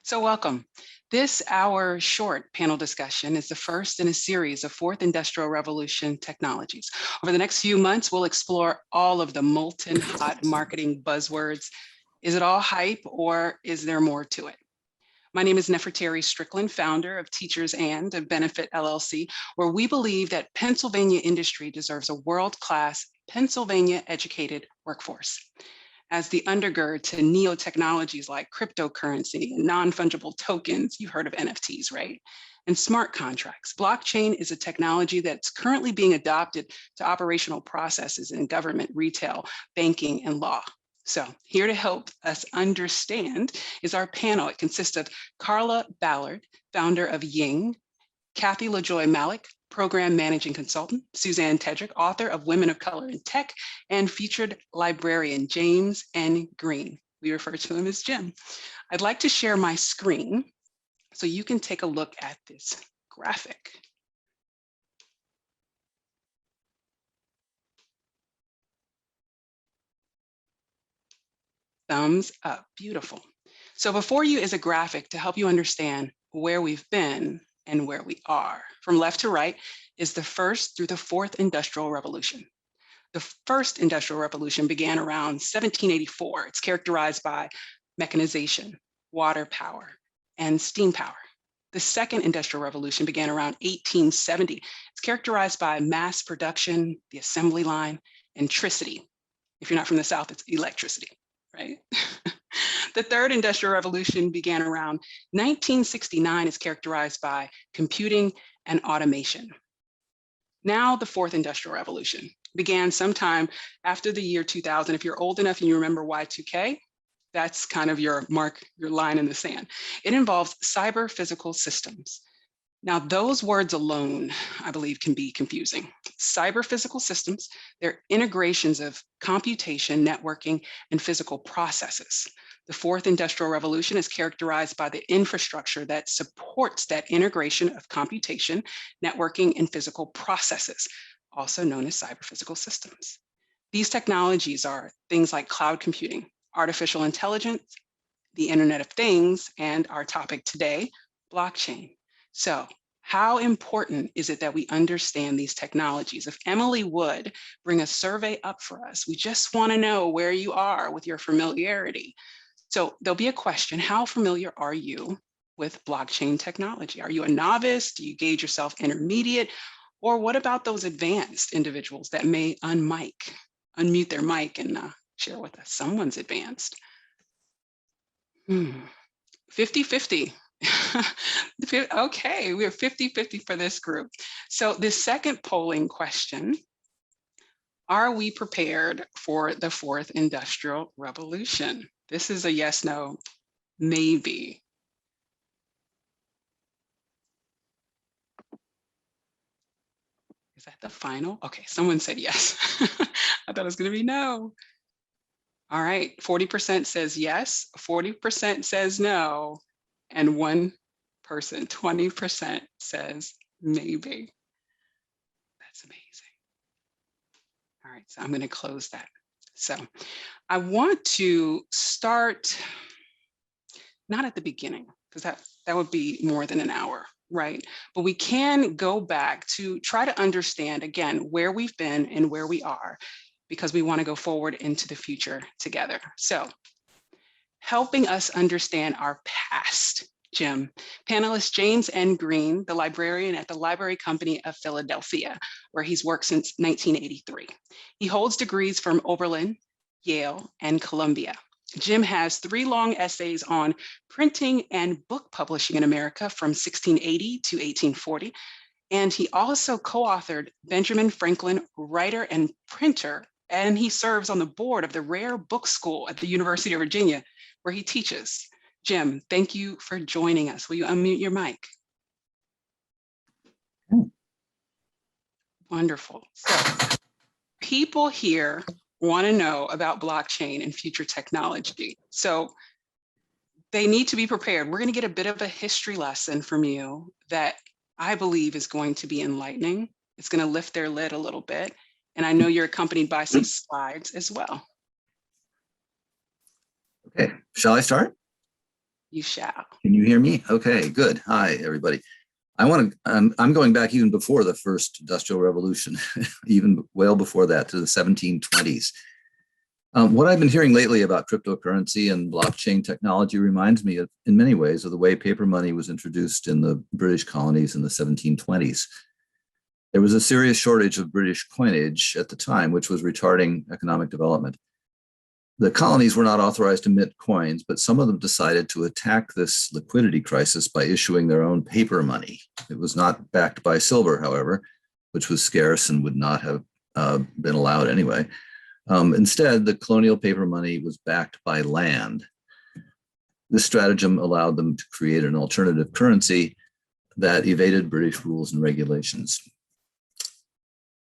So welcome. This hour-short panel discussion is the first in a series of Fourth Industrial Revolution technologies. Over the next few months, we'll explore all of the molten hot marketing buzzwords. Is it all hype or is there more to it? My name is Neferteri Strickland, founder of Teachers and of Benefit LLC, where we believe that Pennsylvania industry deserves a world-class, Pennsylvania-educated workforce. As the undergird to neo-technologies like cryptocurrency and non-fungible tokens, you've heard of NFTs, right? And smart contracts. Blockchain is a technology that's currently being adopted to operational processes in government, retail, banking, and law. So here to help us understand is our panel. It consists of Karla Ballard, founder of YING, Kathy Lajoie Malik, program managing consultant, Suzanne Tedrick, author of Women of Color in Tech, and featured librarian James N. We refer to him as Jim. I'd like to share my screen so you can take a look at this graphic. Thumbs up, beautiful. So before you is a graphic to help you understand where we've been and where we are. From left to right is the first through the fourth industrial revolution. The first industrial revolution began around 1784. It's characterized by mechanization, water power, and steam power. The second industrial revolution began around 1870. It's characterized by mass production, the assembly line, and tricity. If you're not from the South, it's electricity, right? The third industrial revolution began around 1969. It's characterized by computing and automation. Now the fourth industrial revolution began sometime after the year 2000. If you're old enough and you remember Y2K, that's kind of your mark, your line in the sand. It involves cyber physical systems. Now, those words alone, I believe, can be confusing. Cyber physical systems, they're integrations of computation, networking, and physical processes. The fourth industrial revolution is characterized by the infrastructure that supports that integration of computation, networking, and physical processes, also known as cyber physical systems. These technologies are things like cloud computing, artificial intelligence, the Internet of Things, and our topic today, blockchain. So how important is it that we understand these technologies? If Emily would bring a survey up for us, we just want to know where you are with your familiarity. So there'll be a question, how familiar are you with blockchain technology? Are you a novice? Do you gauge yourself intermediate? Or what about those advanced individuals that may unmute their mic and share with us? Someone's advanced. 50-50. Okay, we're 50-50 for this group. So the second polling question, are we prepared for the fourth industrial revolution? This is a yes, no, maybe. Is that the final? Okay, someone said yes. I thought it was going to be no. All right, 40% says yes, 40% says no, and 1%, 20% says maybe. That's amazing. All right, so I'm going to close that. So I want to start, not at the beginning, because that would be more than an hour, right? But we can go back to try to understand, again, where we've been and where we are, because we want to go forward into the future together. So helping us understand our past, Jim, panelist James N. the librarian at the Library Company of Philadelphia, where he's worked since 1983. He holds degrees from Oberlin, Yale, and Columbia. Jim has 3 long essays on printing and book publishing in America from 1680 to 1840. And he also co-authored Benjamin Franklin, Writer and Printer, and he serves on the board of the Rare Book School at the University of Virginia, where he teaches. Jim, thank you for joining us. Will you unmute your mic? Wonderful. So people here want to know about blockchain and future technology. So they need to be prepared. We're going to get a bit of a history lesson from you that I believe is going to be enlightening. It's going to lift their lid a little bit. And I know you're accompanied by some slides as well. Okay, shall I start? You shall. Can you hear me? Okay, good. Hi, everybody. I'm going back even before the first Industrial Revolution, even well before that, to the 1720s. What I've been hearing lately about cryptocurrency and blockchain technology reminds me of, in many ways, of the way paper money was introduced in the British colonies in the 1720s. There was a serious shortage of British coinage at the time, which was retarding economic development. The colonies were not authorized to mint coins, but some of them decided to attack this liquidity crisis by issuing their own paper money. It was not backed by silver, however, which was scarce and would not have been allowed anyway. Instead, the colonial paper money was backed by land. This stratagem allowed them to create an alternative currency that evaded British rules and regulations.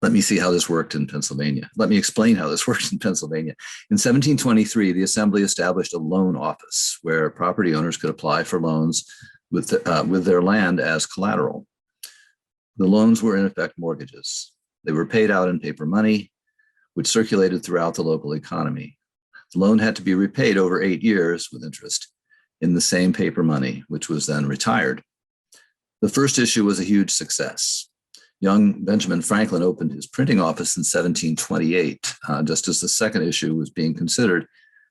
Let me see how this worked in Pennsylvania. Let me explain how this worked in Pennsylvania. In 1723, the Assembly established a loan office where property owners could apply for loans with their land as collateral. The loans were in effect mortgages. They were paid out in paper money, which circulated throughout the local economy. The loan had to be repaid over 8 years with interest in the same paper money, which was then retired. The first issue was a huge success. Young Benjamin Franklin opened his printing office in 1728, just as the second issue was being considered,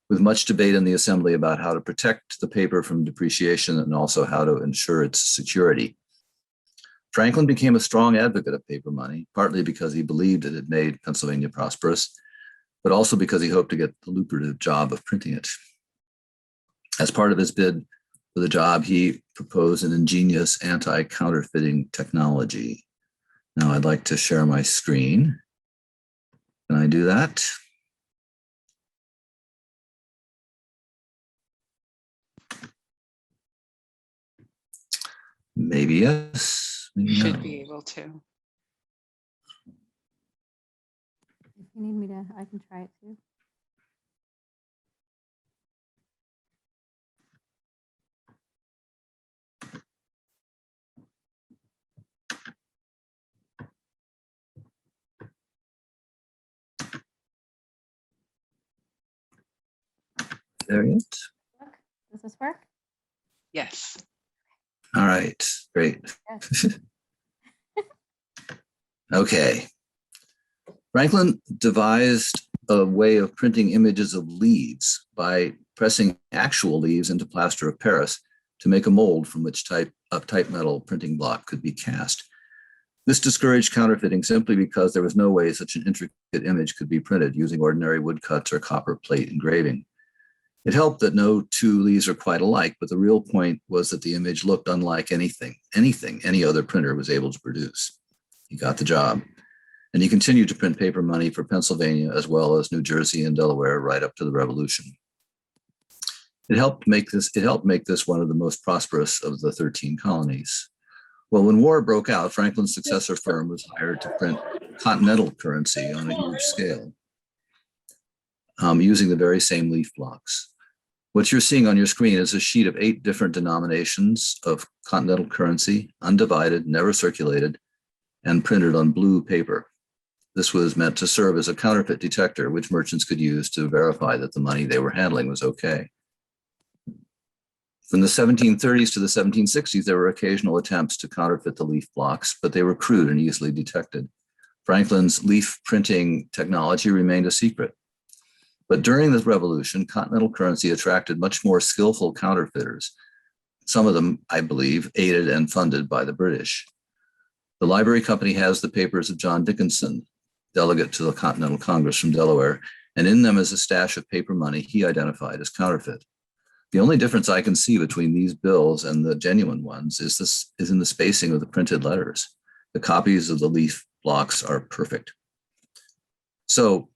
with much debate in the Assembly about how to protect the paper from depreciation and also how to ensure its security. Franklin became a strong advocate of paper money, partly because he believed it had made Pennsylvania prosperous, but also because he hoped to get the lucrative job of printing it. As part of his bid for the job, he proposed an ingenious anti-counterfeiting technology. Now I'd like to share my screen. Can I do that? Maybe yes. Maybe You should no. be able to. If you need me to, I can try it too. There it is. Does this work? Yes. All right, great. Yes. Okay. Franklin devised a way of printing images of leaves by pressing actual leaves into plaster of Paris to make a mold from which a type metal printing block could be cast. This discouraged counterfeiting simply because there was no way such an intricate image could be printed using ordinary woodcuts or copper plate engraving. It helped that no two leaves are quite alike, but the real point was that the image looked unlike anything any other printer was able to produce. He got the job. And he continued to print paper money for Pennsylvania as well as New Jersey and Delaware right up to the Revolution. It helped make this one of the most prosperous of the 13 colonies. Well, when war broke out, Franklin's successor firm was hired to print continental currency on a huge scale, using the very same leaf blocks. What you're seeing on your screen is a sheet of 8 different denominations of continental currency, undivided, never circulated, and printed on blue paper. This was meant to serve as a counterfeit detector, which merchants could use to verify that the money they were handling was okay. From the 1730s to the 1760s, there were occasional attempts to counterfeit the leaf blocks, but they were crude and easily detected. Franklin's leaf printing technology remained a secret. But during the Revolution, continental currency attracted much more skillful counterfeiters. Some of them, I believe, aided and funded by the British. The Library Company has the papers of John Dickinson, delegate to the Continental Congress from Delaware, and in them is a stash of paper money he identified as counterfeit. The only difference I can see between these bills and the genuine ones is in the spacing of the printed letters. The copies of the leaf blocks are perfect. So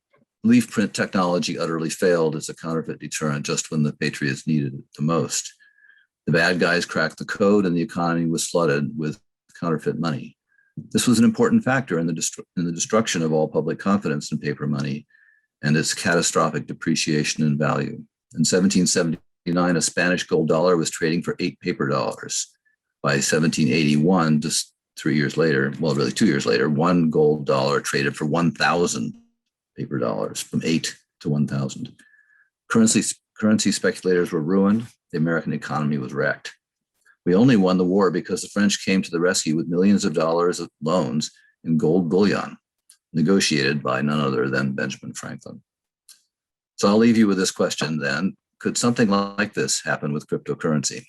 leaf print technology utterly failed as a counterfeit deterrent just when the patriots needed it the most. The bad guys cracked the code and the economy was flooded with counterfeit money. This was an important factor in the destruction of all public confidence in paper money and its catastrophic depreciation in value. In 1779, a Spanish gold dollar was trading for 8 paper dollars. By 1781, just 3 years later, well, really 2 years later, one gold dollar traded for 1,000 paper dollars, from 8 to 1,000. Currency speculators were ruined. the American economy was wrecked. We only won the war because the French came to the rescue with millions of dollars of loans in gold bullion, negotiated by none other than Benjamin Franklin. So I'll leave you with this question then. Could something like this happen with cryptocurrency?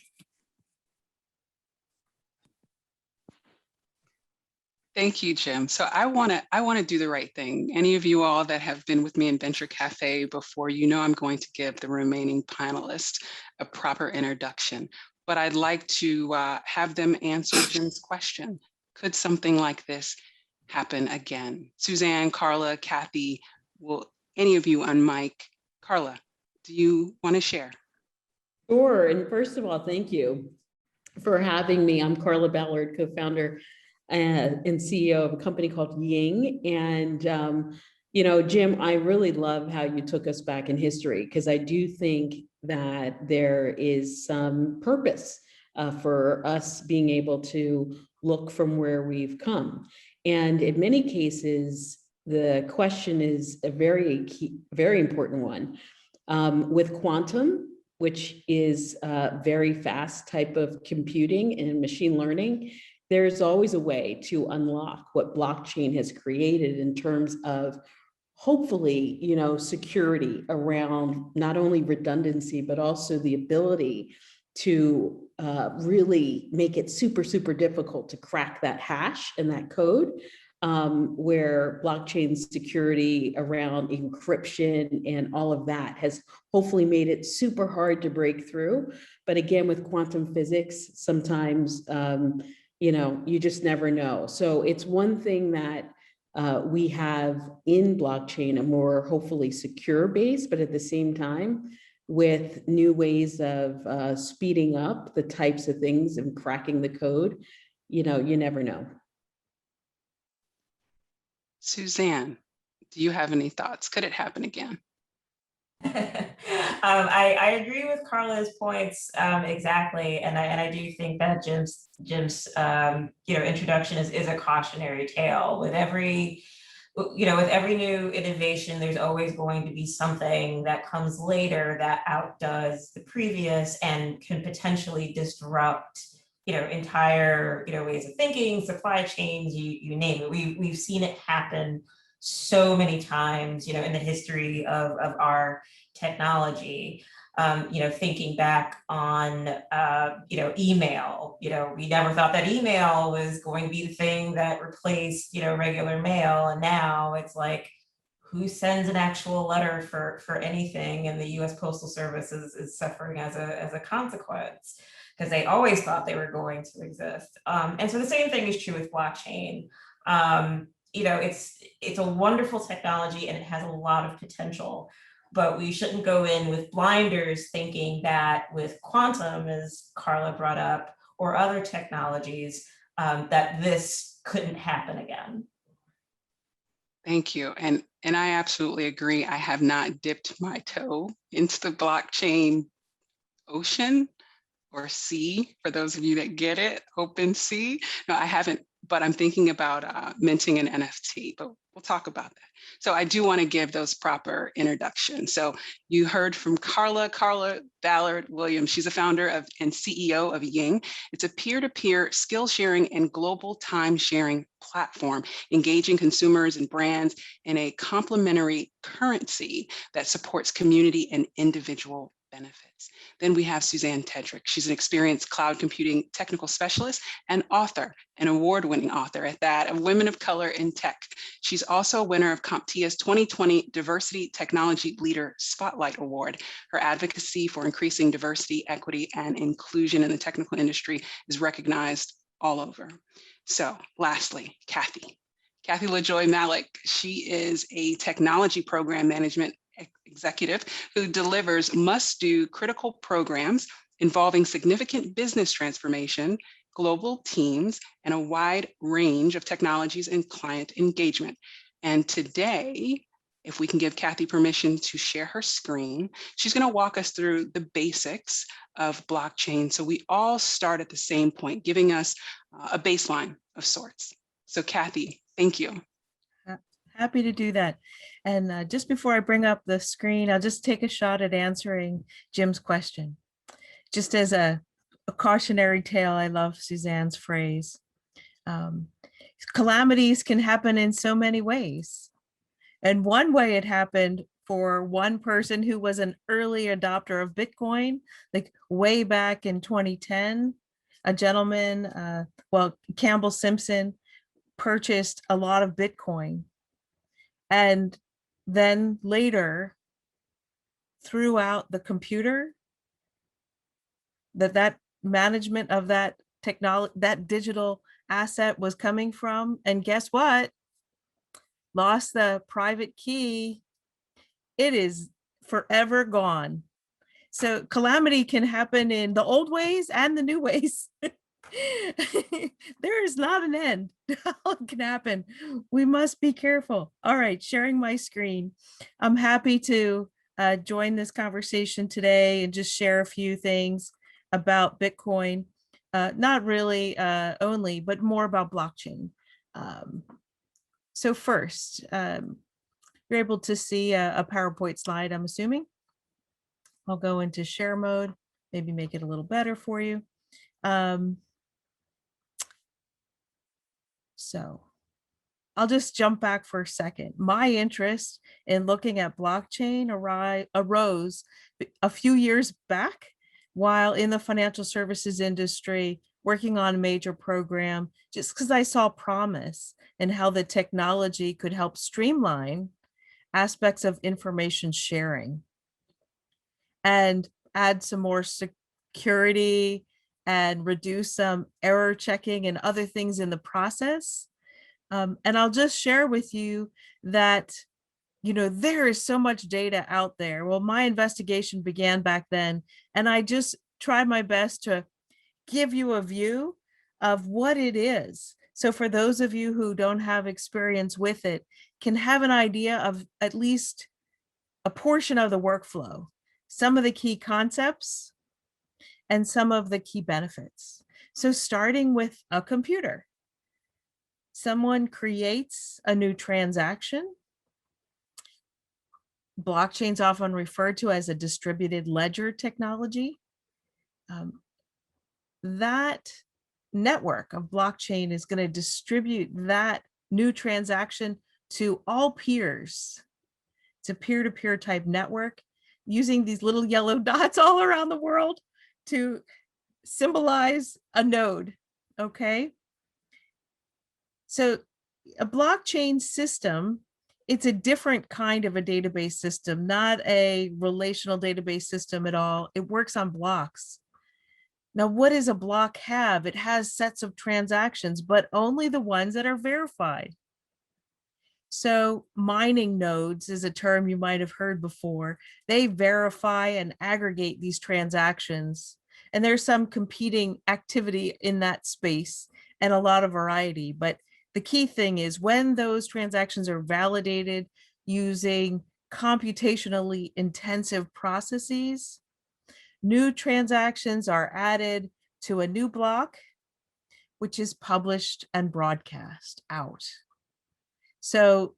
Thank you, Jim. So I want to do the right thing. Any of you all that have been with me in Venture Cafe before, you know I'm going to give the remaining panelists a proper introduction. But I'd like to have them answer Jim's question. Could something like this happen again? Suzanne, Karla, Kathy, will any of you unmic? Karla, do you want to share? Sure. And first of all, thank you for having me. I'm Karla Ballard, co-founder and CEO of a company called YING. And, you know, Jim, I really love how you took us back in history, because I do think that there is some purpose for us being able to look from where we've come. And in many cases, the question is a very important one. With quantum, which is a very fast type of computing and machine learning, there's always a way to unlock what blockchain has created in terms of hopefully, you know, security around not only redundancy, but also the ability to really make it super, super difficult to crack that hash and that code, where blockchain security around encryption and all of that has hopefully made it super hard to break through. But again, with quantum physics, sometimes, you know, you just never know. So it's one thing that we have in blockchain, a more hopefully secure base, but at the same time, with new ways of speeding up the types of things and cracking the code, you know, you never know. Suzanne, do you have any thoughts? Could it happen again? I agree with Karla's points exactly, and I do think that Jim's introduction is a cautionary tale. With every new innovation, there's always going to be something that comes later that outdoes the previous and can potentially disrupt entire ways of thinking, supply chains, you name it. We've seen it happen so many times, in the history of our technology. Thinking back on, email, we never thought that email was going to be the thing that replaced, regular mail. And now it's like, who sends an actual letter for anything? And the U.S. Postal Service is suffering as a consequence, because they always thought they were going to exist. And so the same thing is true with blockchain. It's a wonderful technology and it has a lot of potential, but we shouldn't go in with blinders thinking that with quantum, as Karla brought up, or other technologies, that this couldn't happen again. Thank you. And I absolutely agree. I have not dipped my toe into the blockchain ocean or sea, for those of you that get it, open sea. No, I haven't, but I'm thinking about minting an NFT, but we'll talk about that. So I do want to give those proper introductions. So you heard from Karla Ballard Williams. She's a founder of and CEO of YING. It's a peer-to-peer skill sharing and global time sharing platform, engaging consumers and brands in a complementary currency that supports community and individual benefits. Then we have Suzanne Tedrick. She's an experienced cloud computing technical specialist and author, an award-winning author at that, of Women of Color in Tech. She's also a winner of CompTIA's 2020 Diversity Technology Leader Spotlight Award. Her advocacy for increasing diversity, equity, and inclusion in the technical industry is recognized all over. So lastly, Kathy Lajoie Malik. She is a technology program management executive who delivers must-do critical programs involving significant business transformation, global teams, and a wide range of technologies and client engagement. And today, if we can give Kathy permission to share her screen, she's going to walk us through the basics of blockchain. So we all start at the same point, giving us a baseline of sorts. So Kathy, thank you. Happy to do that. And just before I bring up the screen, I'll just take a shot at answering Jim's question. just as a cautionary tale, I love Suzanne's phrase. Calamities can happen in so many ways. And one way it happened for one person who was an early adopter of Bitcoin, like way back in 2010, a gentleman, Campbell Simpson, purchased a lot of Bitcoin. And then later, threw out the computer that management of that technology, that digital asset was coming from. And guess what? Lost the private key. It is forever gone. So calamity can happen in the old ways and the new ways. There is not an end. It can happen. We must be careful. All right, sharing my screen. I'm happy to join this conversation today and just share a few things about Bitcoin. Not really only, but more about blockchain. So first, you're able to see a PowerPoint slide, I'm assuming. I'll go into share mode, maybe make it a little better for you. So I'll just jump back for a second. My interest in looking at blockchain arose a few years back while in the financial services industry, working on a major program, just because I saw promise in how the technology could help streamline aspects of information sharing and add some more security and reduce some error checking and other things in the process. And I'll just share with you that, there is so much data out there. Well, my investigation began back then, and I just tried my best to give you a view of what it is. So for those of you who don't have experience with it, can have an idea of at least a portion of the workflow, some of the key concepts, and some of the key benefits. So starting with a computer, someone creates a new transaction. Blockchain is often referred to as a distributed ledger technology. That network of blockchain is going to distribute that new transaction to all peers. It's a peer-to-peer type network using these little yellow dots all around the world to symbolize a node, okay? So a blockchain system, it's a different kind of a database system, not a relational database system at all. It works on blocks. Now, what does a block have? It has sets of transactions, but only the ones that are verified. So mining nodes is a term you might have heard before. They verify and aggregate these transactions. And there's some competing activity in that space and a lot of variety. But the key thing is when those transactions are validated using computationally intensive processes, new transactions are added to a new block, which is published and broadcast out. So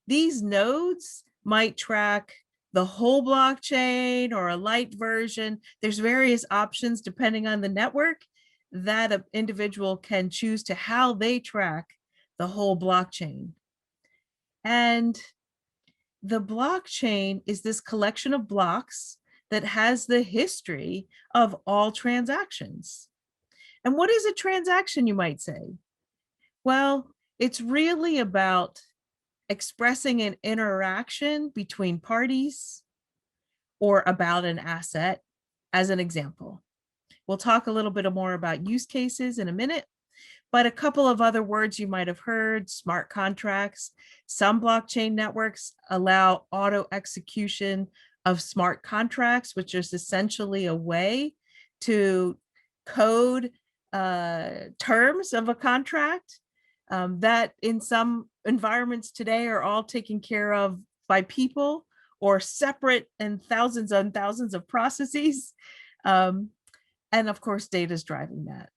these nodes might track the whole blockchain or a light version. There's various options depending on the network that an individual can choose to how they track the whole blockchain. And the blockchain is this collection of blocks that has the history of all transactions. And what is a transaction, you might say? Well, it's really about expressing an interaction between parties or about an asset, as an example. We'll talk a little bit more about use cases in a minute, but a couple of other words you might have heard: smart contracts. Some blockchain networks allow auto execution of smart contracts, which is essentially a way to code terms of a contract that in some environments today are all taken care of by people or separate and thousands of processes. And of course, data is driving that.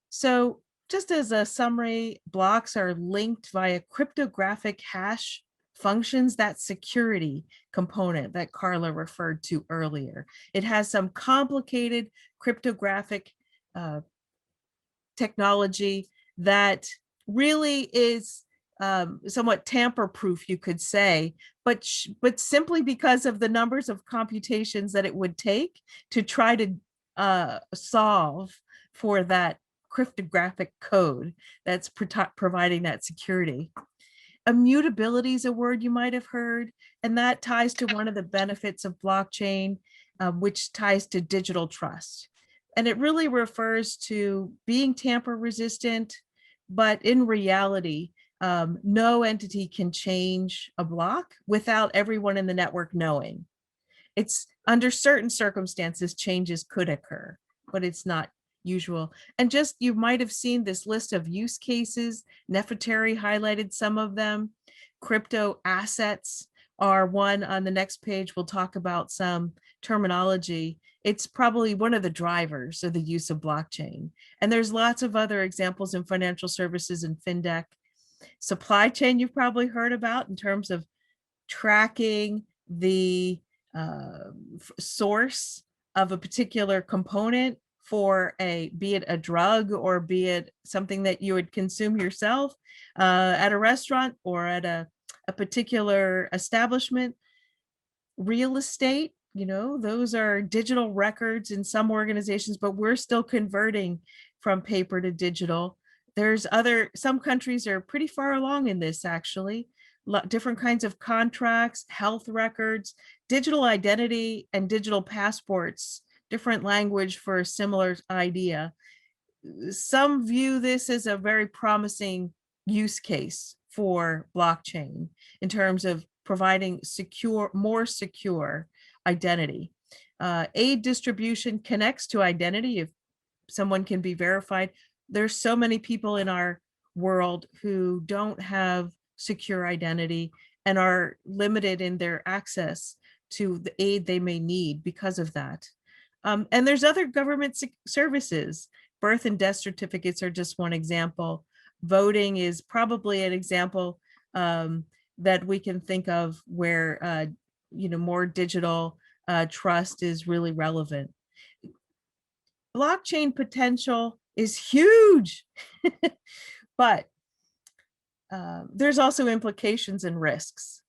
So just as a summary, blocks are linked via cryptographic hash functions that security component that Karla referred to earlier. It has some complicated cryptographic technology that really is somewhat tamper-proof, you could say, but simply because of the numbers of computations that it would take to try to solve for that cryptographic code that's providing that security. Immutability is a word you might have heard, and that ties to one of the benefits of blockchain, which ties to digital trust. And it really refers to being tamper resistant, but in reality, no entity can change a block without everyone in the network knowing. It's under certain circumstances, changes could occur, but it's not usual. And just, you might have seen this list of use cases. Neferteri highlighted some of them. Crypto assets are one. On the next page, we'll talk about some terminology. It's probably one of the drivers of the use of blockchain. And there's lots of other examples in financial services and fintech. Supply chain, you've probably heard about in terms of tracking the source of a particular component for be it a drug or be it something that you would consume yourself at a restaurant or at a particular establishment. Real estate, those are digital records in some organizations, but we're still converting from paper to digital. Some countries are pretty far along in this, actually. Different kinds of contracts, health records, digital identity, and digital passports, different language for a similar idea. Some view this as a very promising use case for blockchain in terms of providing more secure identity. Aid distribution connects to identity if someone can be verified. There's so many people in our world who don't have secure identity and are limited in their access to the aid they may need because of that. And there's other government services. Birth and death certificates are just one example. Voting is probably an example that we can think of where more digital trust is really relevant. Blockchain potential is huge, but there's also implications and risks.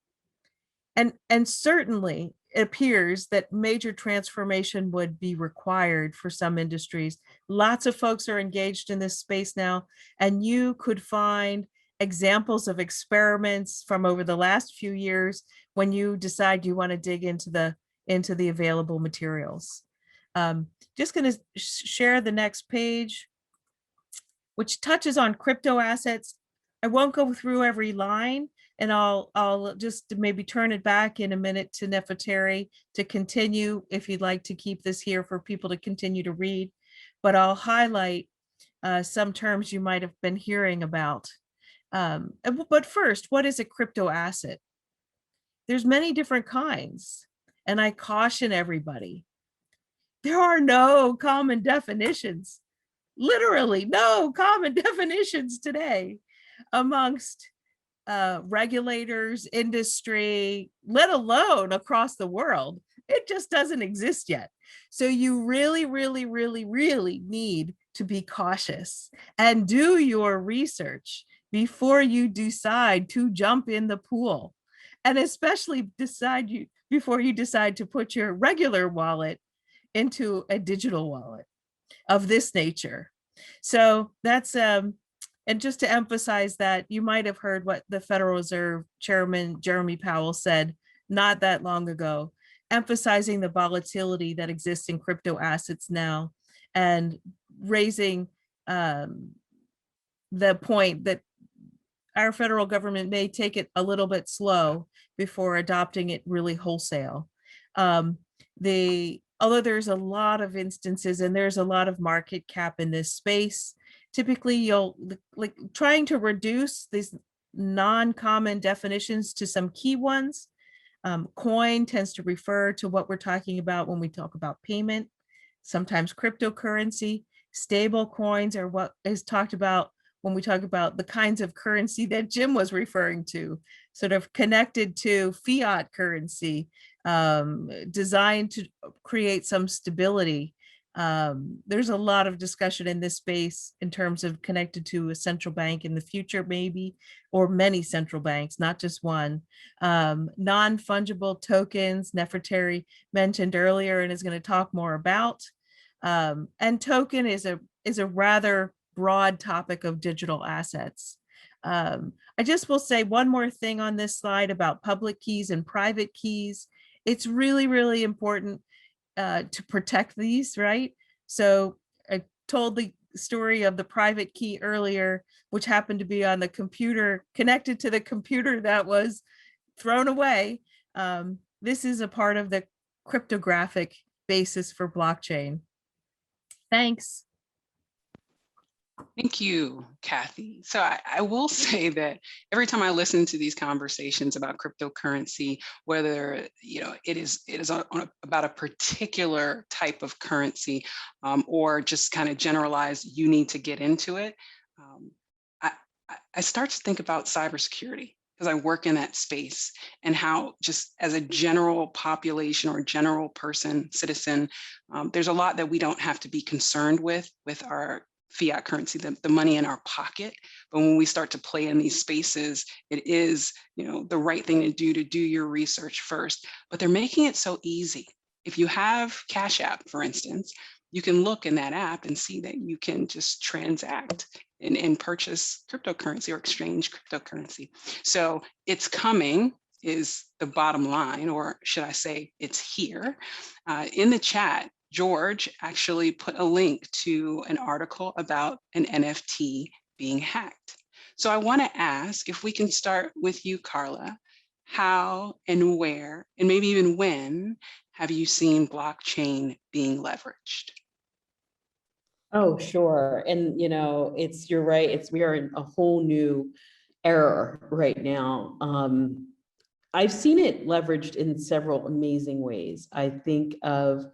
And certainly it appears that major transformation would be required for some industries. Lots of folks are engaged in this space now, and you could find examples of experiments from over the last few years when you decide you want to dig into the available materials. Just going to share the next page, which touches on crypto assets. I won't go through every line, and I'll just maybe turn it back in a minute to Neferteri to continue if you'd like to keep this here for people to continue to read. But I'll highlight some terms you might have been hearing about. But first, what is a crypto asset? There's many different kinds, and I caution everybody, there are no common definitions, literally no common definitions today amongst regulators, industry, let alone across the world. It just doesn't exist yet. So you really, really, really, really need to be cautious and do your research before you decide to jump in the pool. And especially before you decide to put your regular wallet into a digital wallet of this nature. So that's and just to emphasize that, you might have heard what the Federal Reserve Chairman Jeremy Powell said not that long ago, emphasizing the volatility that exists in crypto assets now and raising the point that our federal government may take it a little bit slow before adopting it really wholesale. Although there's a lot of instances and there's a lot of market cap in this space, typically you'll trying to reduce these non-common definitions to some key ones. Coin tends to refer to what we're talking about when we talk about payment. Sometimes cryptocurrency. Stable coins are what is talked about when we talk about the kinds of currency that Jim was referring to, sort of connected to fiat currency, designed to create some stability. There's a lot of discussion in this space in terms of connected to a central bank in the future, maybe, or many central banks, not just one. Non-fungible tokens, Neferteri mentioned earlier and is going to talk more about. And token is a rather broad topic of digital assets. I just will say one more thing on this slide about public keys and private keys. It's really, really important to protect these, right? So I told the story of the private key earlier, which happened to be on the computer, connected to the computer that was thrown away. This is a part of the cryptographic basis for blockchain. Thanks. Thank you, Kathy. So I will say that every time I listen to these conversations about cryptocurrency, whether it is about a particular type of currency or just kind of generalized, you need to get into it. I start to think about cybersecurity because I work in that space, and how just as a general population or general person, citizen, there's a lot that we don't have to be concerned with our fiat currency, the money in our pocket. But when we start to play in these spaces, it is, the right thing to do your research first. But they're making it so easy. If you have Cash App, for instance, you can look in that app and see that you can just transact and purchase cryptocurrency or exchange cryptocurrency. So it's coming is the bottom line, or should I say it's here. In the chat, George actually put a link to an article about an NFT being hacked. So I want to ask if we can start with you, Karla. How and where, and maybe even when, have you seen blockchain being leveraged? Oh, sure. And, you're right. We are in a whole new era right now. I've seen it leveraged in several amazing ways. I think of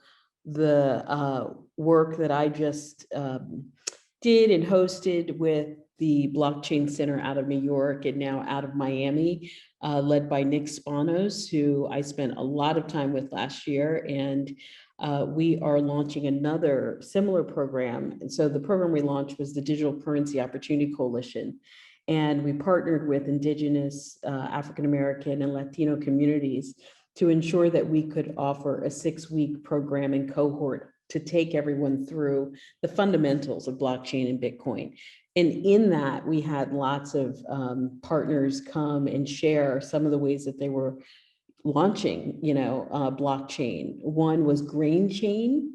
the work that I just did and hosted with the Blockchain Center out of New York and now out of Miami, led by Nick Spanos, who I spent a lot of time with last year. And we are launching another similar program. And so the program we launched was the Digital Currency Opportunity Coalition. And we partnered with Indigenous, African-American, and Latino communities to ensure that we could offer a 6-week program and cohort to take everyone through the fundamentals of blockchain and Bitcoin. And in that, we had lots of partners come and share some of the ways that they were launching, blockchain. One was Grain Chain,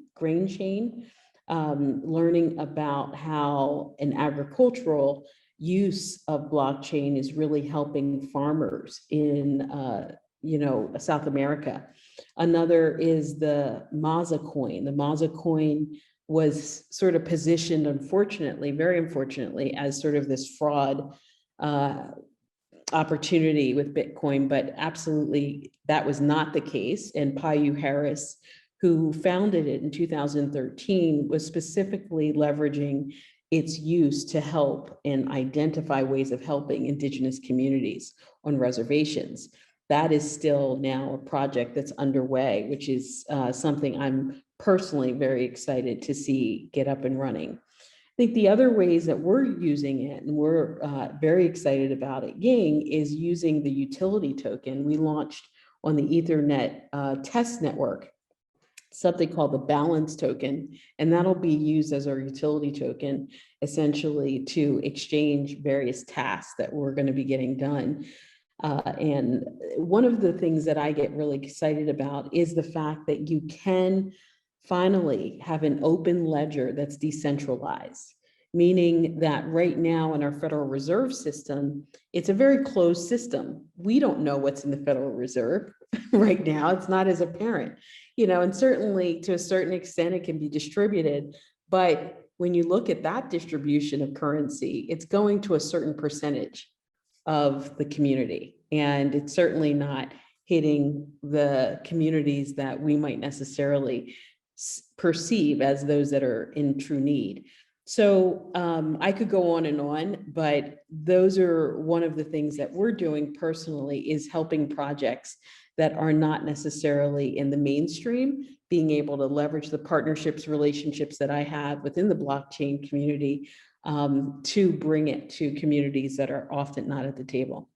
learning about how an agricultural use of blockchain is really helping farmers in South America. Another is the Maza coin. The Maza coin was sort of positioned, unfortunately, very unfortunately, as sort of this fraud opportunity with Bitcoin, but absolutely that was not the case. And Payu Harris, who founded it in 2013, was specifically leveraging its use to help and identify ways of helping Indigenous communities on reservations. That is still now a project that's underway, which is something I'm personally very excited to see get up and running. I think the other ways that we're using it, and we're very excited about it, YING, is using the utility token. We launched on the Ethernet test network something called the balance token, and that'll be used as our utility token, essentially to exchange various tasks that we're going to be getting done. And one of the things that I get really excited about is the fact that you can finally have an open ledger that's decentralized, meaning that right now in our Federal Reserve system, it's a very closed system. We don't know what's in the Federal Reserve right now. It's not as apparent, and certainly to a certain extent it can be distributed. But when you look at that distribution of currency, it's going to a certain percentage of the community. And it's certainly not hitting the communities that we might necessarily perceive as those that are in true need. So I could go on, but those are one of the things that we're doing personally is helping projects that are not necessarily in the mainstream, being able to leverage the partnerships, relationships that I have within the blockchain community to bring it to communities that are often not at the table.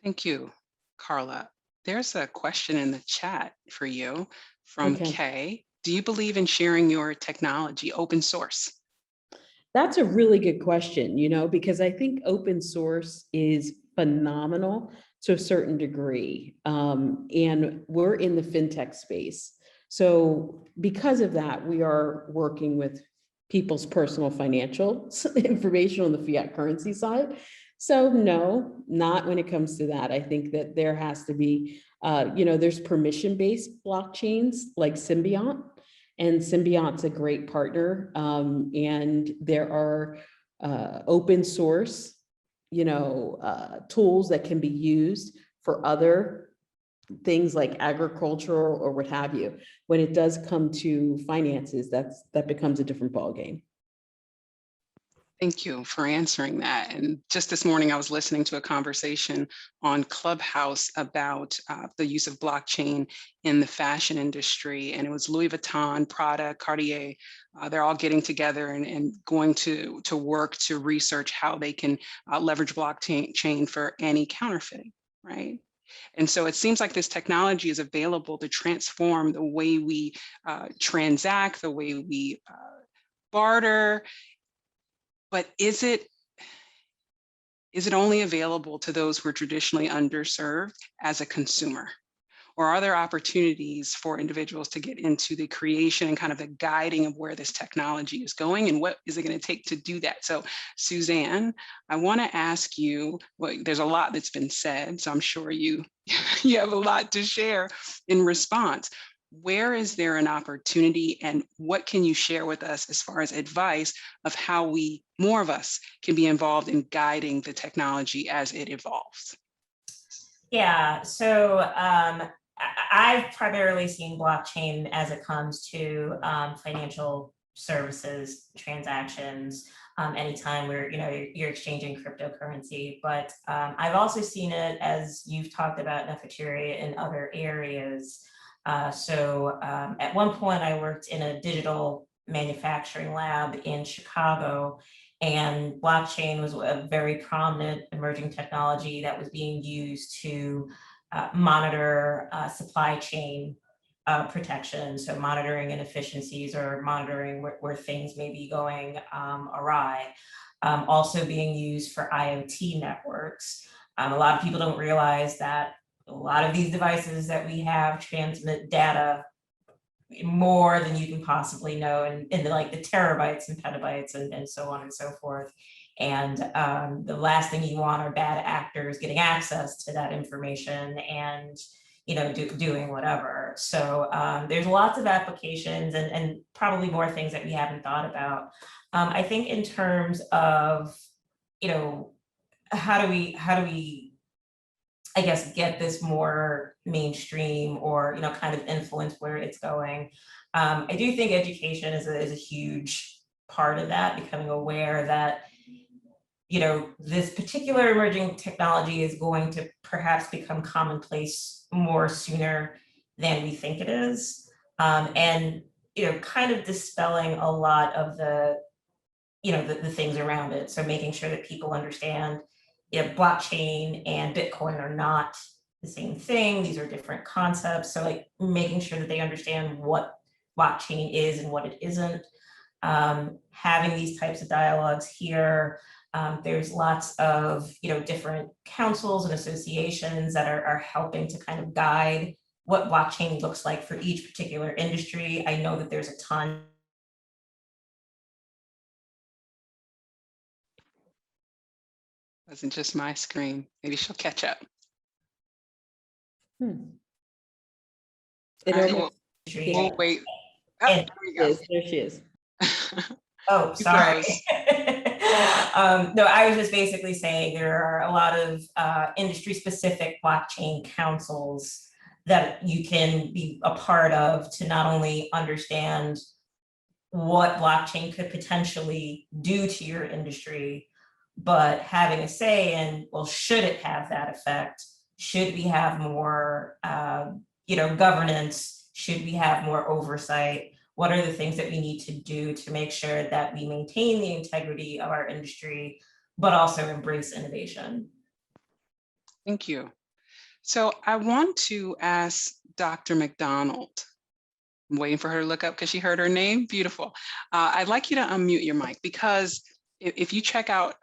Thank you, Karla. There's a question in the chat for you from Okay. Kay. Do you believe in sharing your technology open source? That's a really good question, you know, because I think open source is phenomenal to a certain degree. And we're in the fintech space. So because of that, we are working with people's personal financial information on the fiat currency side. So no, not when it comes to that. I think that there has to be, you know, there's permission-based blockchains like Symbiont. And Symbiont's a great partner. And there are open source, you know, tools that can be used for other things like agriculture or what have you. When it does come to finances, that becomes a different ballgame. Thank you for answering that. And just this morning, I was listening to a conversation on Clubhouse about the use of blockchain in the fashion industry. And it was Louis Vuitton, Prada, Cartier. They're all getting together and going to work to research how they can leverage blockchain for any counterfeiting, right? And so it seems like this technology is available to transform the way we transact, the way we barter. But is it only available to those who are traditionally underserved as a consumer? Or are there opportunities for individuals to get into the creation and kind of the guiding of where this technology is going and what is it going to take to do that? So Suzanne, I want to ask you, well, there's a lot that's been said, so I'm sure you have a lot to share in response. Where is there an opportunity and what can you share with us as far as advice of how more of us can be involved in guiding the technology as it evolves? Yeah, so I've primarily seen blockchain as it comes to financial services transactions, anytime where you're exchanging cryptocurrency. But I've also seen it, as you've talked about, Neferteri, in other areas. So at one point I worked in a digital manufacturing lab in Chicago, and blockchain was a very prominent emerging technology that was being used to monitor supply chain protection. So monitoring inefficiencies or monitoring where things may be going awry. Also being used for IoT networks. A lot of people don't realize that a lot of these devices that we have transmit data more than you can possibly know, and like the terabytes and petabytes and so on and so forth. And the last thing you want are bad actors getting access to that information and doing whatever. So there's lots of applications and probably more things that we haven't thought about. I think in terms of how do we I guess get this more mainstream or kind of influence where it's going. I do think education is a huge part of that, becoming aware that this particular emerging technology is going to perhaps become commonplace more sooner than we think it is, and kind of dispelling a lot of the the things around it. So making sure that people understand blockchain and Bitcoin are not the same thing. These are different concepts. So like making sure that they understand what blockchain is and what it isn't. Having these types of dialogues here. There's lots of different councils and associations that are helping to kind of guide what blockchain looks like for each particular industry. I know that there's a ton. Wasn't just my screen. Maybe she'll catch up. We'll wait. Oh, there she is. Oh, sorry. No, I was just basically saying there are a lot of industry-specific blockchain councils that you can be a part of to not only understand what blockchain could potentially do to your industry, but having a say in, well, should it have that effect? Should we have more, governance? Should we have more oversight? What are the things that we need to do to make sure that we maintain the integrity of our industry, but also embrace innovation? Thank you. So I want to ask Dr. McDonald. I'm waiting for her to look up because she heard her name. Beautiful. I'd like you to unmute your mic, because if you check out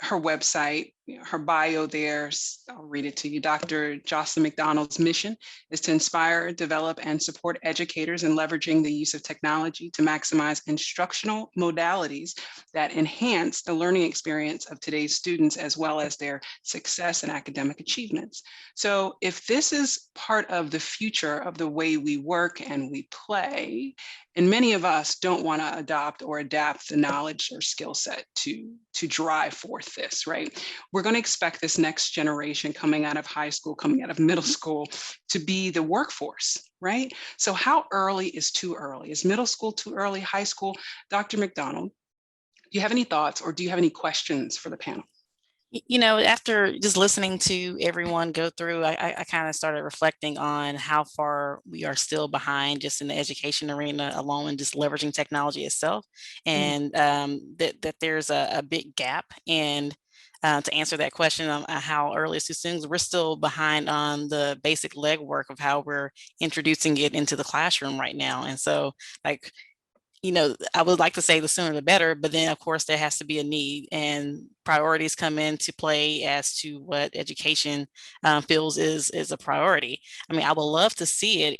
her website, her bio there, I'll read it to you. Dr. Jocelyn McDonald's mission is to inspire, develop, and support educators in leveraging the use of technology to maximize instructional modalities that enhance the learning experience of today's students, as well as their success and academic achievements. So if this is part of the future of the way we work and we play, and many of us don't want to adopt or adapt the knowledge or skill set to drive forth this, right? We're going to expect this next generation coming out of high school, coming out of middle school, to be the workforce, right? So how early is too early? Is middle school too early, high school? Dr. McDonald, do you have any thoughts, or do you have any questions for the panel? After just listening to everyone go through, I kind of started reflecting on how far we are still behind just in the education arena alone, and just leveraging technology itself, and that there's a big gap. And to answer that question on how early is too soon, we're still behind on the basic legwork of how we're introducing it into the classroom right now. And so, like, I would like to say the sooner the better, but then of course there has to be a need, and priorities come into play as to what education feels is a priority. I mean, I would love to see it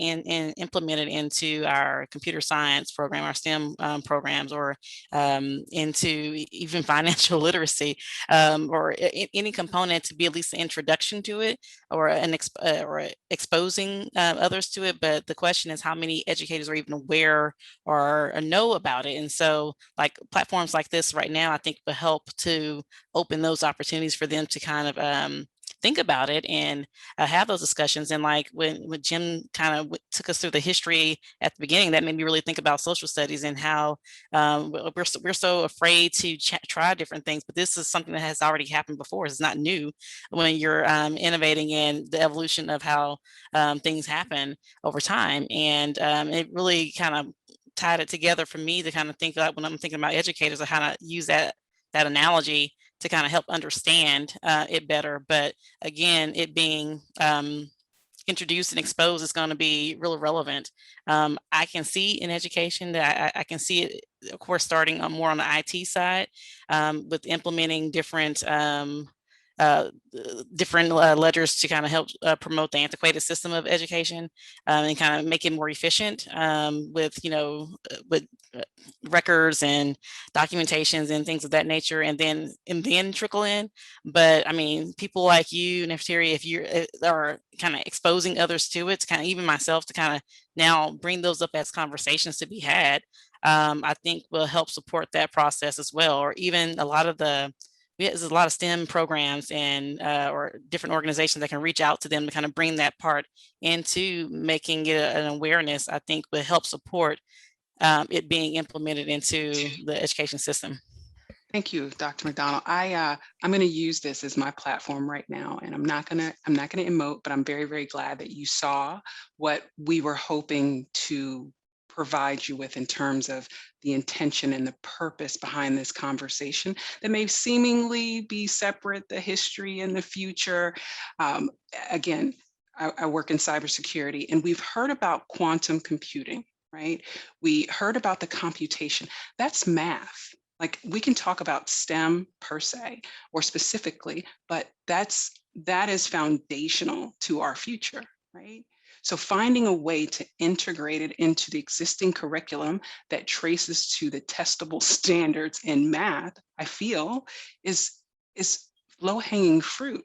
implemented into our computer science program, our STEM programs, or into even financial literacy, or any component to be at least an introduction to it, or exposing others to it. But the question is, how many educators are even aware or know about it? And so, like, platforms like this right now, I think will help to open those opportunities for them to kind of think about it and have those discussions. And like when Jim kind of took us through the history at the beginning, that made me really think about social studies and how we're so afraid to try different things. But this is something that has already happened before. It's not new when you're innovating in the evolution of how things happen over time. And it really kind of tied it together for me to kind of think about when I'm thinking about educators, I kind of use that analogy to kind of help understand it better. But again, it being introduced and exposed is going to be really relevant. I can see in education that I can see it, of course, starting more on the IT side with implementing different ledgers to kind of help promote the antiquated system of education and kind of make it more efficient with records and documentations and things of that nature, and then trickle in. But I mean, people like you, Neferteri, if you are kind of exposing others to it, to kind of even myself, to kind of now bring those up as conversations to be had, I think will help support that process as well. Or even there's a lot of STEM programs and or different organizations that can reach out to them to kind of bring that part into making it an awareness. I think will help support it being implemented into the education system. Thank you, Dr. McDonald. I'm going to use this as my platform right now, and I'm not going to emote, but I'm very, very glad that you saw what we were hoping to provide you with in terms of the intention and the purpose behind this conversation that may seemingly be separate, the history and the future. Again, I work in cybersecurity, and we've heard about quantum computing, right? We heard about the computation. That's math. Like, we can talk about STEM per se or specifically, but that is foundational to our future, right? So finding a way to integrate it into the existing curriculum that traces to the testable standards in math, I feel is low-hanging fruit.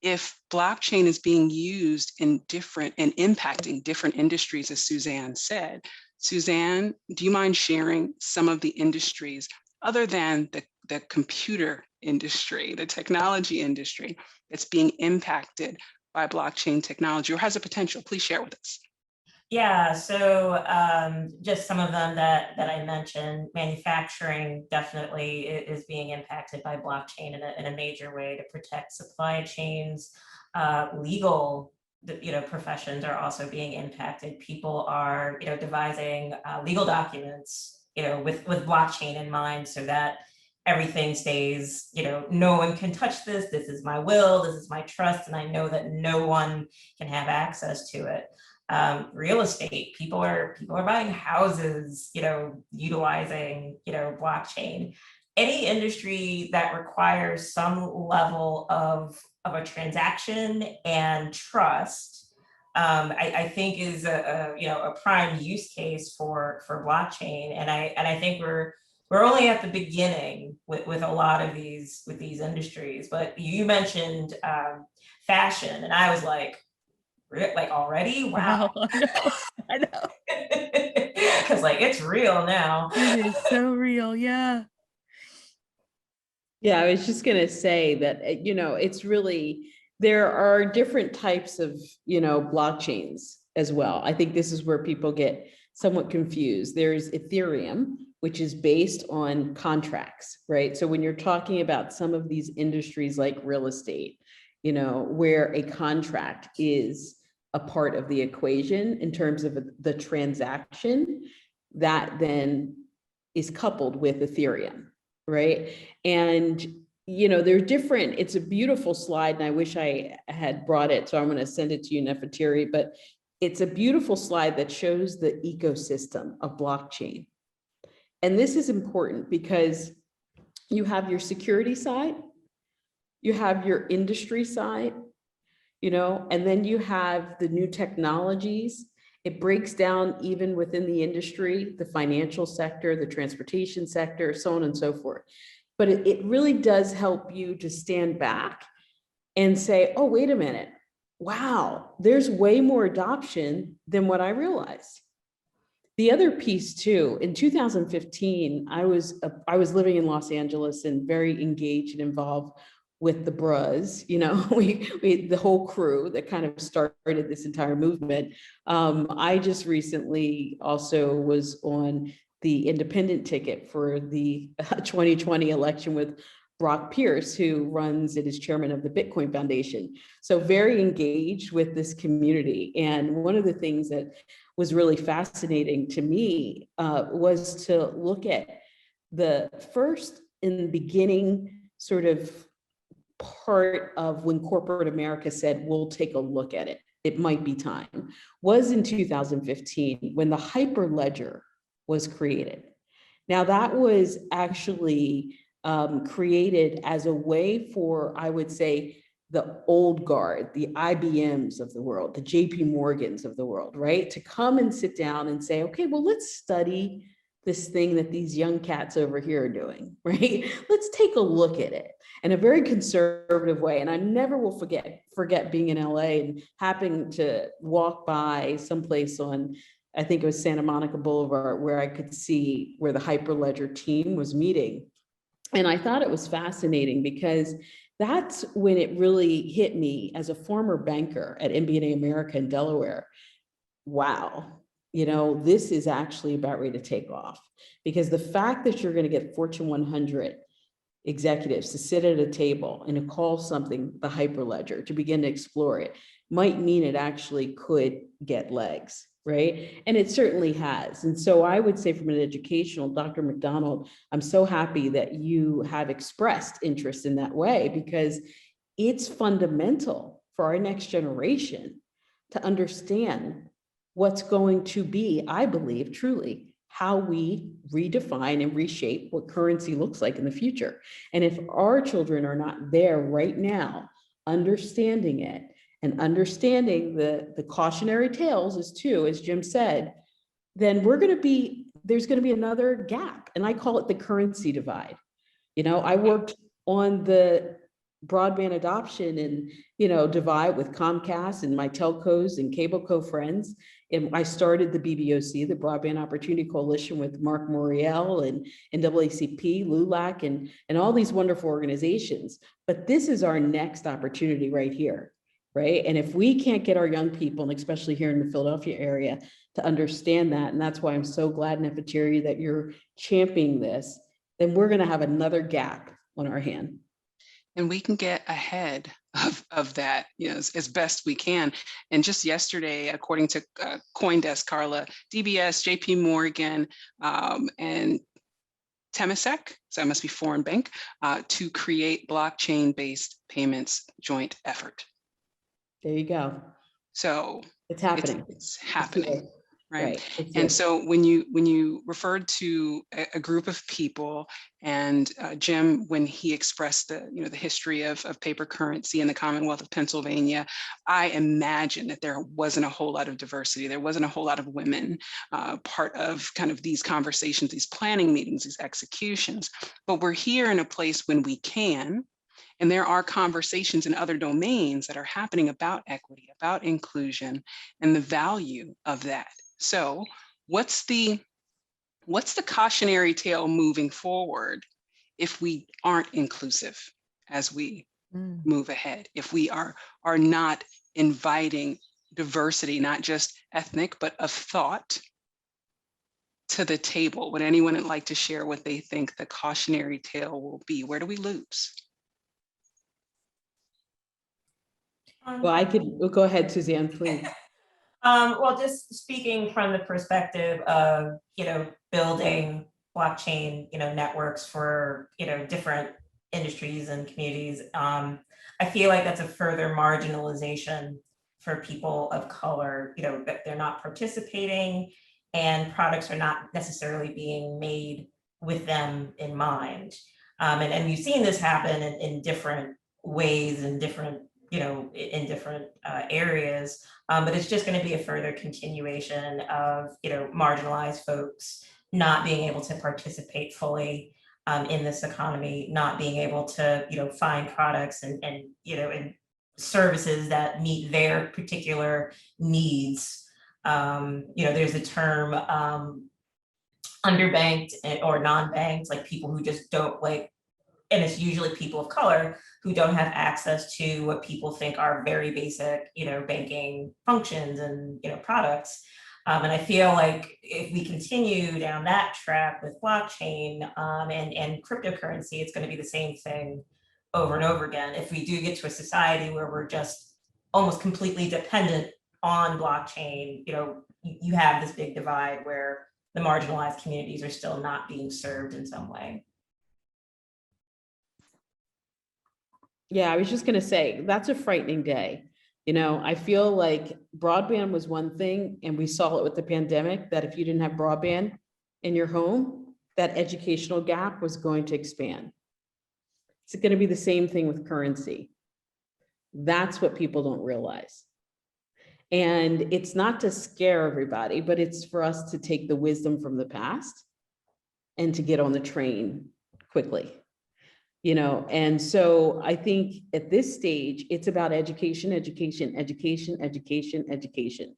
If blockchain is being used in different and impacting different industries, as Suzanne said, Suzanne, do you mind sharing some of the industries other than the computer industry, the technology industry, that's being impacted by blockchain technology or has a potential? Please share with us. Yeah, so just some of them that I mentioned. Manufacturing definitely is being impacted by blockchain in a major way to protect supply chains. Legal, professions are also being impacted. People are, devising legal documents, with blockchain in mind, so that everything stays, no one can touch this. This is my will. This is my trust, and I know that no one can have access to it. Real estate, people are buying houses, utilizing, blockchain. Any industry that requires some level of a transaction and trust, I think is a prime use case for blockchain. And I think we're only at the beginning with a lot of these industries. But you mentioned fashion, and I was like already? Wow. I know. Because it's real now. It is so real. Yeah. Yeah, I was just going to say that, it's really, there are different types of, blockchains as well. I think this is where people get somewhat confused. There's Ethereum, which is based on contracts, right? So when you're talking about some of these industries like real estate, where a contract is a part of the equation in terms of the transaction, that then is coupled with Ethereum, right? And, they're different. It's a beautiful slide, and I wish I had brought it, so I'm going to send it to you, Neferteri, but it's a beautiful slide that shows the ecosystem of blockchain. And this is important because you have your security side, you have your industry side, and then you have the new technologies. It breaks down even within the industry, the financial sector, the transportation sector, so on and so forth. But it really does help you to stand back and say, oh, wait a minute. Wow, there's way more adoption than what I realized. The other piece too, in 2015, I was living in Los Angeles and very engaged and involved with the bros, we the whole crew that kind of started this entire movement. I just recently also was on the independent ticket for the 2020 election with Brock Pierce, who runs and is chairman of the Bitcoin Foundation. So very engaged with this community. And one of the things that was really fascinating to me was to look at the first in the beginning sort of part of when corporate America said, we'll take a look at it, it might be time, was in 2015 when the Hyperledger was created. Now that was actually created as a way for, I would say, the old guard, the IBMs of the world, the JP Morgans of the world, right? To come and sit down and say, okay, well, let's study this thing that these young cats over here are doing, right? Let's take a look at it in a very conservative way. And I never will forget being in LA and happening to walk by someplace on, I think it was Santa Monica Boulevard, where I could see where the Hyperledger team was meeting. And I thought it was fascinating because that's when it really hit me as a former banker at MBNA America in Delaware. Wow. This is actually about ready to take off, because the fact that you're going to get Fortune 100 executives to sit at a table and to call something the Hyperledger to begin to explore it might mean it actually could get legs, right? And it certainly has. And so I would say from an educational, Dr. McDonald, I'm so happy that you have expressed interest in that way, because it's fundamental for our next generation to understand what's going to be, I believe, truly, how we redefine and reshape what currency looks like in the future. And if our children are not there right now, understanding it and understanding the cautionary tales as Jim said, then there's going to be another gap. And I call it the currency divide. I worked on the broadband adoption and, divide with Comcast and my telcos and cableco friends. And I started the BBOC, the Broadband Opportunity Coalition, with Mark Moriel and NAACP, LULAC, and all these wonderful organizations. But this is our next opportunity right here. right? And if we can't get our young people, and especially here in the Philadelphia area, to understand that, and that's why I'm so glad, Neferteri, that you're championing this, then we're going to have another gap on our hand. And we can get ahead of that, as best we can. And just yesterday, according to CoinDesk, Karla, DBS, JP Morgan, and Temasek, so that must be foreign bank, to create blockchain-based payments joint effort. There you go. So It's happening. It's happening. Right. It's And here. so when you referred to a group of people, and Jim, when he expressed the history of paper currency in the Commonwealth of Pennsylvania, I imagine that there wasn't a whole lot of diversity. There wasn't a whole lot of women part of kind of these conversations, these planning meetings, these executions. But we're here in a place when we can. And there are conversations in other domains that are happening about equity, about inclusion, and the value of that. So what's the cautionary tale moving forward if we aren't inclusive as we move ahead, if we are not inviting diversity, not just ethnic, but of thought to the table? Would anyone like to share what they think the cautionary tale will be? Where do we lose? Well, go ahead, Suzanne, please. Well, just speaking from the perspective of, building blockchain, networks for, different industries and communities, I feel like that's a further marginalization for people of color, that they're not participating and products are not necessarily being made with them in mind. And you've seen this happen in different ways and different, in different areas, but it's just going to be a further continuation of, marginalized folks not being able to participate fully in this economy, not being able to, find products and services that meet their particular needs. There's a term underbanked or non-banked, like people who just don't and it's usually people of color who don't have access to what people think are very basic, banking functions and, products. And I feel like if we continue down that track with blockchain and cryptocurrency, it's going to be the same thing over and over again. If we do get to a society where we're just almost completely dependent on blockchain, you have this big divide where the marginalized communities are still not being served in some way. Yeah, I was just going to say, that's a frightening day. I feel like broadband was one thing, and we saw it with the pandemic, that if you didn't have broadband in your home, that educational gap was going to expand. It's going to be the same thing with currency. That's what people don't realize. And it's not to scare everybody, but it's for us to take the wisdom from the past and to get on the train quickly. And so I think at this stage, it's about education, education, education, education, education.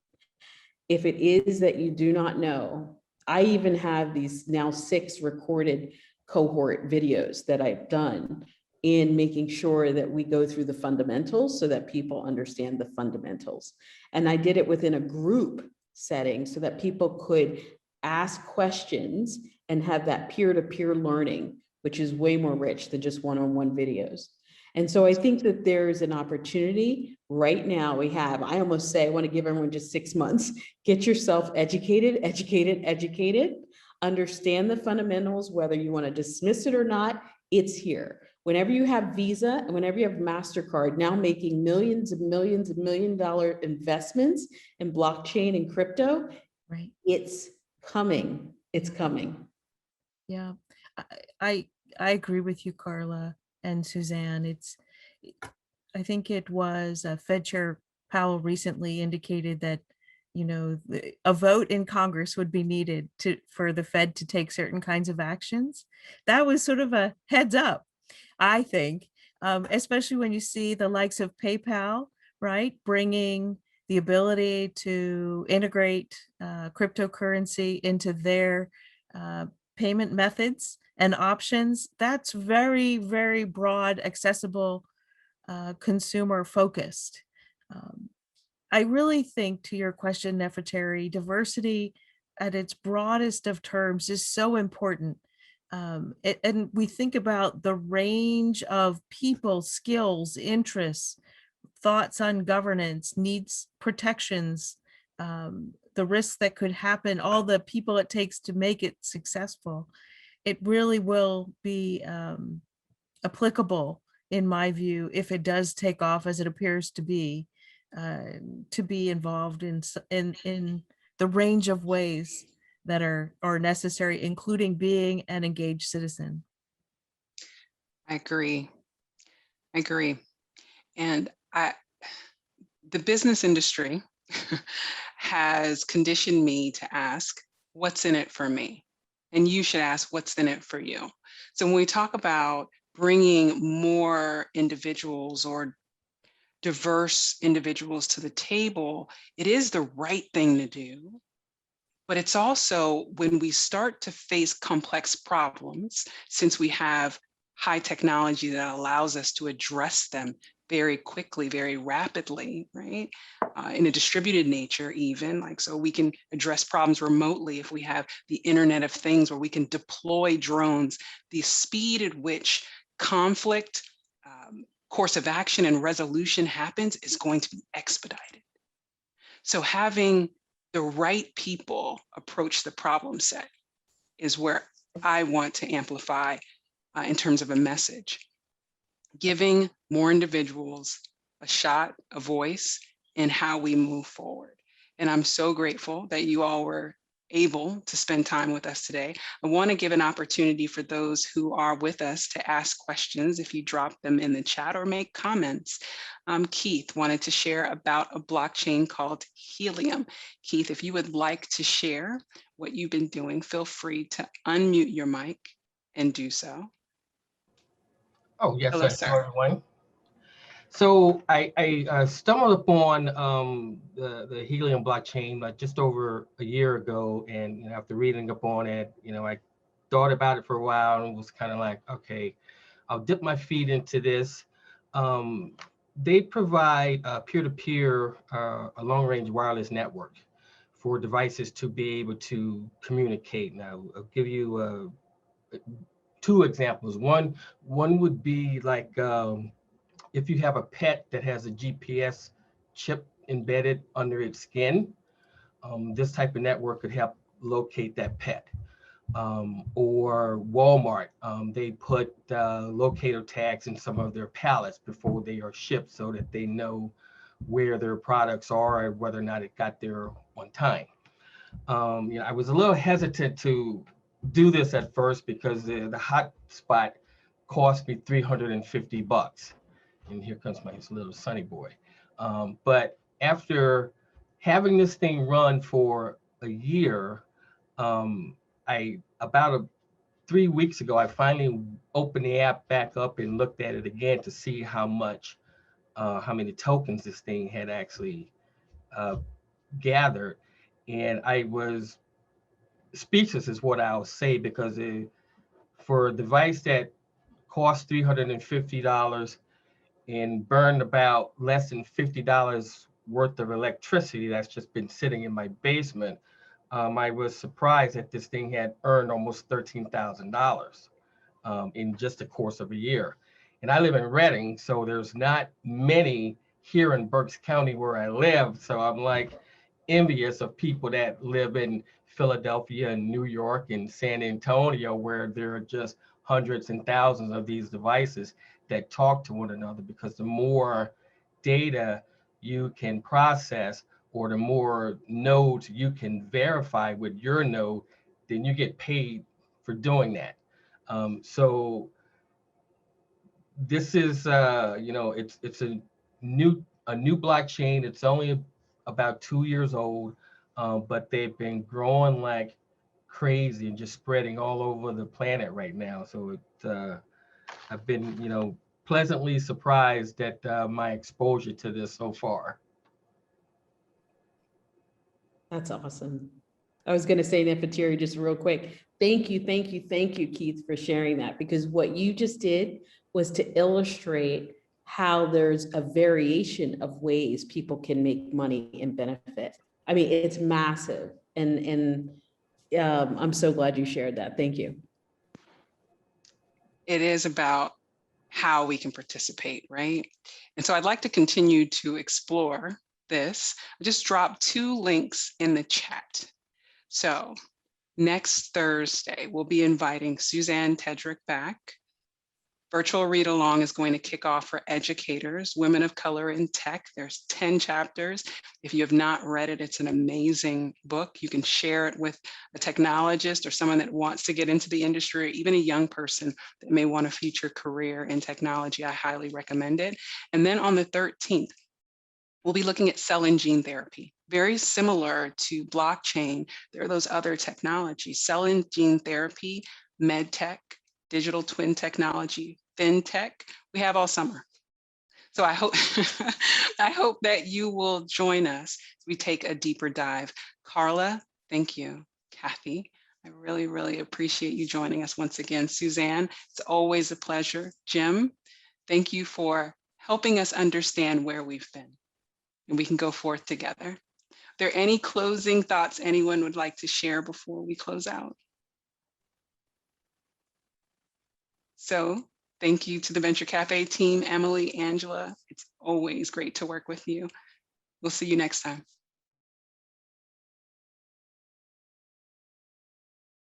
If it is that you do not know, I even have these now 6 recorded cohort videos that I've done in making sure that we go through the fundamentals so that people understand the fundamentals. And I did it within a group setting so that people could ask questions and have that peer-to-peer learning, which is way more rich than just one-on-one videos. And so I think that there's an opportunity right now I almost say, I want to give everyone just 6 months, get yourself educated, understand the fundamentals, whether you want to dismiss it or not, it's here. Whenever you have Visa and whenever you have MasterCard now making millions and millions and $1 million investments in blockchain and crypto, Right. It's coming. It's coming. Yeah, I agree with you, Karla and Suzanne. I think it was Fed Chair Powell recently indicated that, a vote in Congress would be needed for the Fed to take certain kinds of actions. That was sort of a heads up, I think, especially when you see the likes of PayPal, right, bringing the ability to integrate cryptocurrency into their payment methods and options. That's very, very broad, accessible, consumer focused. I really think, to your question, Neferteri, diversity at its broadest of terms is so important. And we think about the range of people, skills, interests, thoughts on governance, needs, protections, the risks that could happen, all the people it takes to make it successful. It really will be applicable, in my view, if it does take off as it appears to be involved in the range of ways that are necessary, including being an engaged citizen. I agree. And the business industry has conditioned me to ask, what's in it for me? And you should ask, what's in it for you? So when we talk about bringing more individuals or diverse individuals to the table, it is the right thing to do. But it's also, when we start to face complex problems, since we have high technology that allows us to address them very quickly, very rapidly, right? In a distributed nature even, like, so we can address problems remotely if we have the Internet of Things, where we can deploy drones. The speed at which conflict, course of action and resolution happens is going to be expedited. So having the right people approach the problem set is where I want to amplify in terms of a message. Giving more individuals a shot, a voice in how we move forward. And I'm so grateful that you all were able to spend time with us today. I want to give an opportunity for those who are with us to ask questions if you drop them in the chat or make comments. Keith wanted to share about a blockchain called Helium. Keith, if you would like to share what you've been doing, feel free to unmute your mic and do so. Oh, yes, Hello, hello, sir. everyone. So I stumbled upon the Helium blockchain just over a year ago, and after reading up on it, I thought about it for a while and was kind of like, okay, I'll dip my feet into this. They provide peer-to-peer, a long-range wireless network for devices to be able to communicate. Now, I'll give you two examples. One would be like, if you have a pet that has a GPS chip embedded under its skin, this type of network could help locate that pet. Or Walmart, they put locator tags in some of their pallets before they are shipped so that they know where their products are and whether or not it got there on time. I was a little hesitant to do this at first because the hotspot cost me $350. And here comes my little sunny boy. But after having this thing run for a year, about 3 weeks ago, I finally opened the app back up and looked at it again to see how many tokens this thing had actually gathered. And I was speechless is what I'll say, because for a device that cost $350 and burned about less than $50 worth of electricity that's just been sitting in my basement, I was surprised that this thing had earned almost $13,000 in just the course of a year. And I live in Reading, so there's not many here in Berks County where I live. So I'm like envious of people that live in Philadelphia and New York and San Antonio, where there are just hundreds and thousands of these devices that talk to one another, because the more data you can process, or the more nodes you can verify with your node, then you get paid for doing that. So this is, it's a new blockchain. It's only about 2 years old, but they've been growing like crazy and just spreading all over the planet right now. So I've been, pleasantly surprised at my exposure to this so far. That's awesome. I was going to say, Neferteri, just real quick. Thank you, Keith, for sharing that, because what you just did was to illustrate how there's a variation of ways people can make money and benefit. I mean, it's massive. And I'm so glad you shared that. Thank you. It is about how we can participate, right? And so I'd like to continue to explore this. I just dropped 2 links in the chat. So next Thursday, we'll be inviting Suzanne Tedrick back. Virtual read along is going to kick off for educators, women of color in tech. There's 10 chapters. If you have not read it, it's an amazing book. You can share it with a technologist or someone that wants to get into the industry, or even a young person that may want a future career in technology. I highly recommend it. And then on the 13th, we'll be looking at cell and gene therapy. Very similar to blockchain, there are those other technologies, cell and gene therapy, med tech, digital twin technology, fintech, we have all summer. So I hope, I hope that you will join us as we take a deeper dive. Karla, thank you. Kathy, I really, really appreciate you joining us once again. Suzanne, it's always a pleasure. Jim, thank you for helping us understand where we've been, and we can go forth together. Are there any closing thoughts anyone would like to share before we close out? So thank you to the Venture Cafe team, Emily, Angela. It's always great to work with you. We'll see you next time.